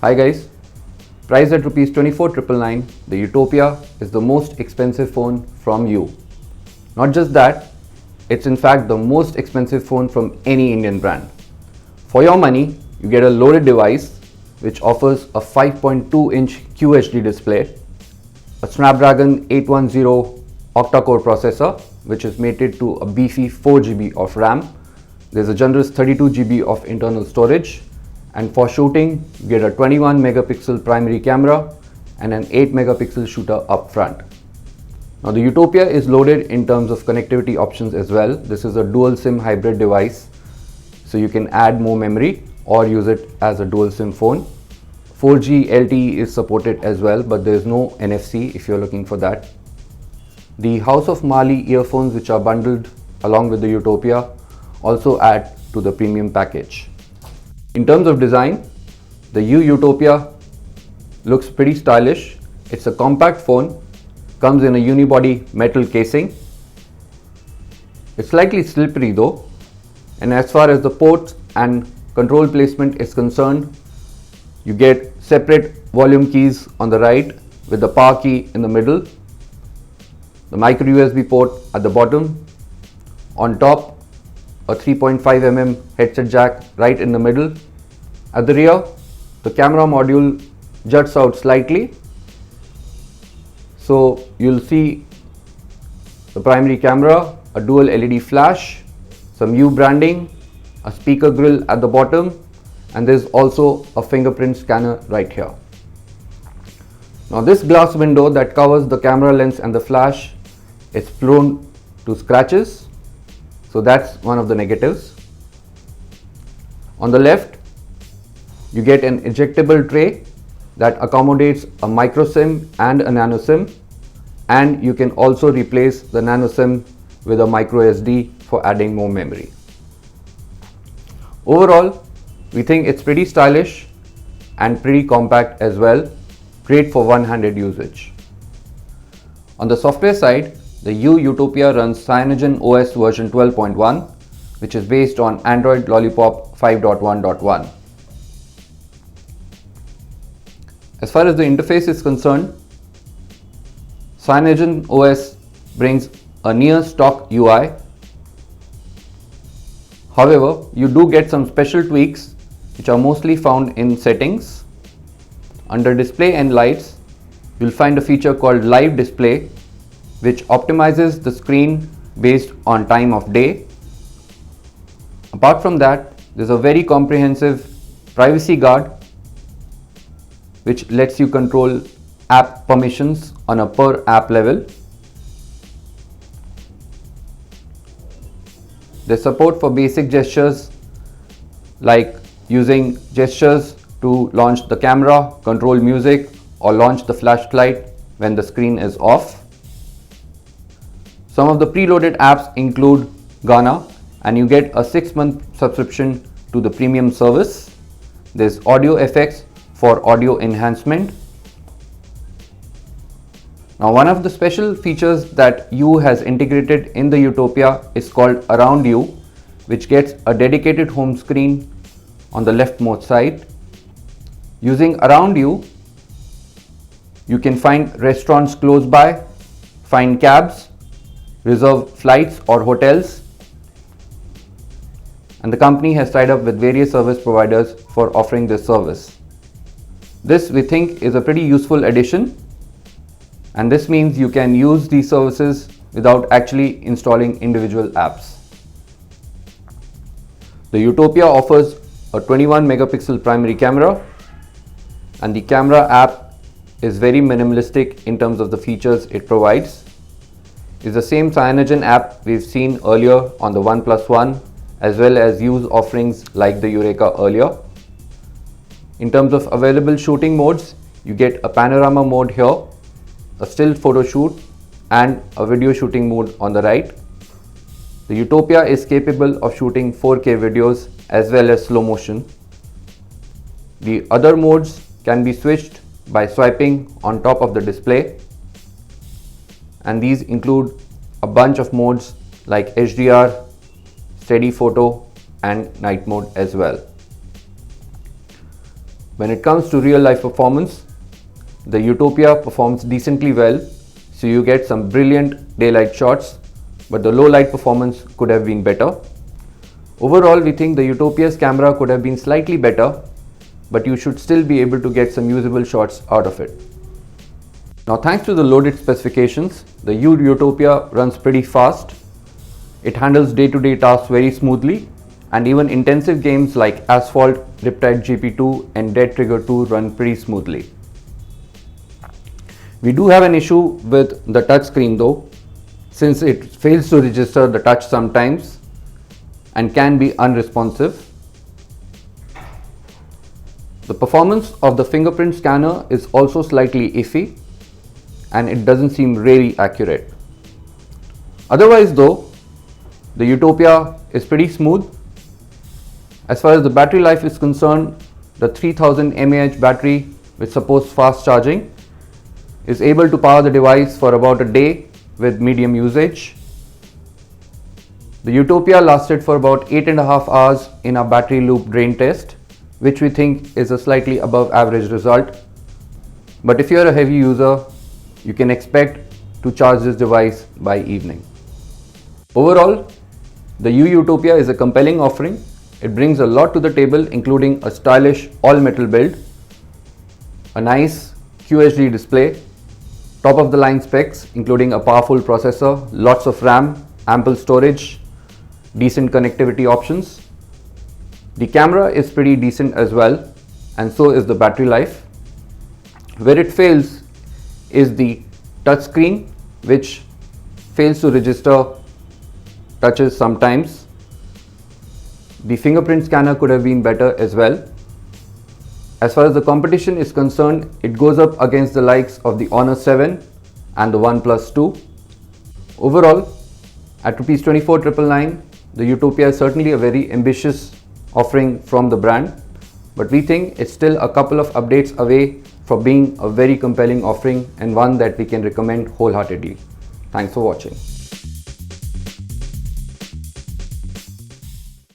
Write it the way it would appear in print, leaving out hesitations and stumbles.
Hi guys, priced at rupees 24,999, the Utopia is the most expensive phone from Yu. Not just that, it's in fact the most expensive phone from any Indian brand. For your money, you get a loaded device which offers a 5.2-inch QHD display, a Snapdragon 810 octa-core processor which is mated to a beefy 4GB of RAM. There's a generous 32GB of internal storage, and for shooting you get a 21 megapixel primary camera and an 8 megapixel shooter up front. Now the Utopia is loaded in terms of connectivity options as well. This is a dual SIM hybrid device, so you can add more memory or use it as a dual SIM phone. 4G LTE is supported as well, but there is no NFC if you're looking for that. The House of Mali earphones, which are bundled along with the Utopia, also add to the premium package. In terms of design, the Yu Yutopia looks pretty stylish. It's a compact phone, comes in a unibody metal casing. It's slightly slippery though, and as far as the ports and control placement is concerned, you get separate volume keys on the right with the power key in the middle, the micro USB port at the bottom, on top a 3.5mm headset jack right in the middle. At the rear, the camera module juts out slightly, so you'll see the primary camera, a dual LED flash, some Yu branding, a speaker grill at the bottom, and there's also a fingerprint scanner right here. Now this glass window that covers the camera lens and the flash is prone to scratches, so that's one of the negatives. On the left, you get an ejectable tray that accommodates a micro SIM and a nano SIM, and you can also replace the nano SIM with a micro SD for adding more memory. Overall, we think it's pretty stylish and pretty compact as well, great for one-handed usage. On the software side, the Yu Yutopia runs CyanogenOS version 12.1, which is based on Android Lollipop 5.1.1. As far as the interface is concerned, CyanogenOS brings a near stock UI. However, you do get some special tweaks which are mostly found in settings. Under display and lights, you'll find a feature called live display, which optimizes the screen based on time of day. Apart from that, there's a very comprehensive privacy guard which lets you control app permissions on a per app level. There's support for basic gestures like using gestures to launch the camera, control music, or launch the flashlight when the screen is off. Some of the preloaded apps include Ghana, and you get a 6-month subscription to the premium service. There's audio effects for audio enhancement. Now, one of the special features that Yu has integrated in the Utopia is called Around You, which gets a dedicated home screen on the leftmost side. Using Around You, you can find restaurants close by, find cabs, reserve flights or hotels, and the company has tied up with various service providers for offering this service. This, we think, is a pretty useful addition, and this means you can use these services without actually installing individual apps. The Utopia offers a 21 megapixel primary camera, and the camera app is very minimalistic in terms of the features it provides. It's the same Cyanogen app we've seen earlier on the OnePlus One, as well as Yu's offerings like the Eureka earlier. In terms of available shooting modes, you get a panorama mode here, a still photo shoot, and a video shooting mode on the right. The Utopia is capable of shooting 4K videos as well as slow motion. The other modes can be switched by swiping on top of the display, and these include a bunch of modes like HDR, steady photo, and night mode as well. When it comes to real life performance, the Utopia performs decently well, so you get some brilliant daylight shots, but the low light performance could have been better. Overall, we think the Utopia's camera could have been slightly better, but you should still be able to get some usable shots out of it. Now, thanks to the loaded specifications, the Yu Yutopia runs pretty fast. It handles day-to-day tasks very smoothly, and even intensive games like Asphalt, Riptide GP2 and Dead Trigger 2 run pretty smoothly. We do have an issue with the touchscreen though, since it fails to register the touch sometimes and can be unresponsive. The performance of the fingerprint scanner is also slightly iffy and it doesn't seem really accurate. Otherwise though, the Utopia is pretty smooth. As far as the battery life is concerned, the 3000 mAh battery, which supports fast charging, is able to power the device for about a day with medium usage. The Utopia lasted for about 8.5 hours in our battery loop drain test, which we think is a slightly above average result. But if you're a heavy user, you can expect to charge this device by evening. Overall, the Yu Yutopia is a compelling offering. It brings a lot to the table, including a stylish all-metal build, a nice QHD display, top-of-the-line specs including a powerful processor, lots of RAM, ample storage, decent connectivity options. The camera is pretty decent as well, and so is the battery life. Where it fails is the touchscreen, which fails to register touches sometimes. The fingerprint scanner could have been better as well. As far as the competition is concerned, it goes up against the likes of the Honor 7 and the OnePlus 2. Overall, at Rs 24,999, the Utopia is certainly a very ambitious offering from the brand, but we think it's still a couple of updates away from being a very compelling offering and one that we can recommend wholeheartedly. Thanks for watching.